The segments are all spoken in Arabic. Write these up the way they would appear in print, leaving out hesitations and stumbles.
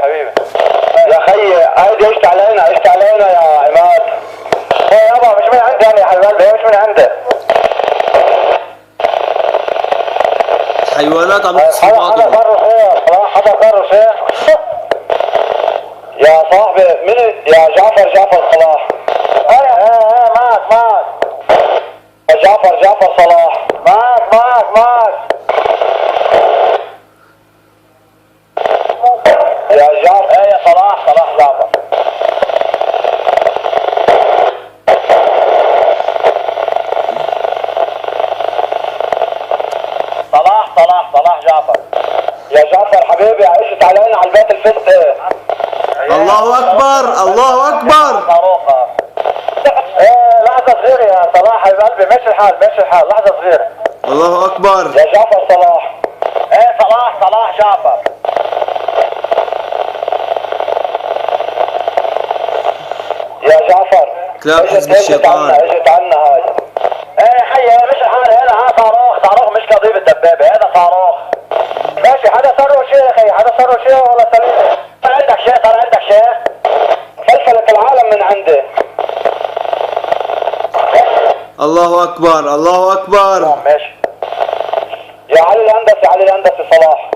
حبيبي. يا خيي هيدي اشت علينا يا عماد. يابا مش من عندي انا يا حبيب قلبي، مش من عندي. حيوانات عم تصحى بعضهم. حدا صار شيخ، صلاح حدا صار شيخ. يا صاحبي من يا جعفر صلاح. ايه معك جعفر صلاح. معك يا جعفر. ايه يا صلاح جعفر. صلاح جعفر. يا جعفر حبيبي عشت علينا على البيت الفستة. الله اكبر الله اكبر. صاروخة. ايه لحظة صغيرة يا صلاح حبيب قلبي، ماشي الحال لحظة صغيرة. الله اكبر. يا جعفر صلاح. ايه صلاح جعفر. يا جعفر كلاب حزب الشيطان. اجت عنا هاي. ايه حي مش الحال هذا صاروخ مش قضيب الدبابة، هذا صاروخ. ماشي حدا صار له شيء يا اخي، حدا صار له شيء ولا سليم؟ صار عندك شيء؟ فلفلت العالم من عندي. الله اكبر. ماشي. يا علي الهندسي صلاح.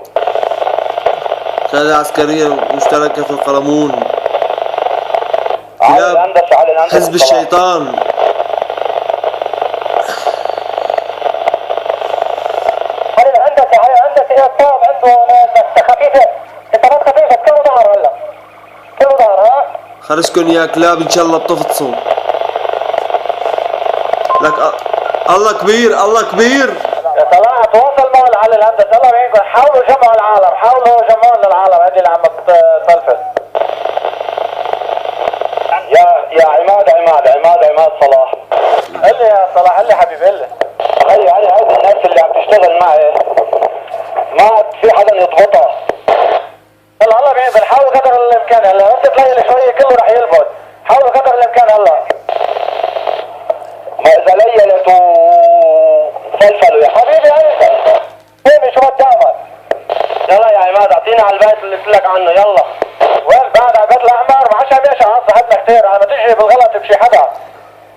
قيادة عسكرية مشتركة في القلمون. علي الهندسي حزب الشيطان. علي الهندسي يا صاحب عنده بس خفيفة، انت خفيفة كله ظهر هلا. كله ظهر ها؟ خرجكن يا كلاب ان شاء الله بتفطسوا. لك الله كبير. يا صلاح تواصل مع علي الهندسي، الله يعينكم، حاولوا جمعوا للعالم هذه اللي عم تفلفل. يا عماد صلاح. قل لي يا صلاح، قل لي حبيبي، قل لي. هي هيدي الناس اللي عم تشتغل معي ما في حدا يضبطها. هلا الله بيعين، بنحاول قدر الامكان. هلا بس تلاقي اللي شويه كله رح يلفت، حاولوا قدر الامكان. هلا ما اذا ليلت وفلفلوا يا حبيبي هيدا شو بتعمل؟ يلا يا عماد اعطينا على البيت اللي قلت لك عنه. يلا وين بعد على البيت الاحمر؟ ما عادش عم يشعر صاحبنا كثير، عم تجري بالغلط بشي حدا.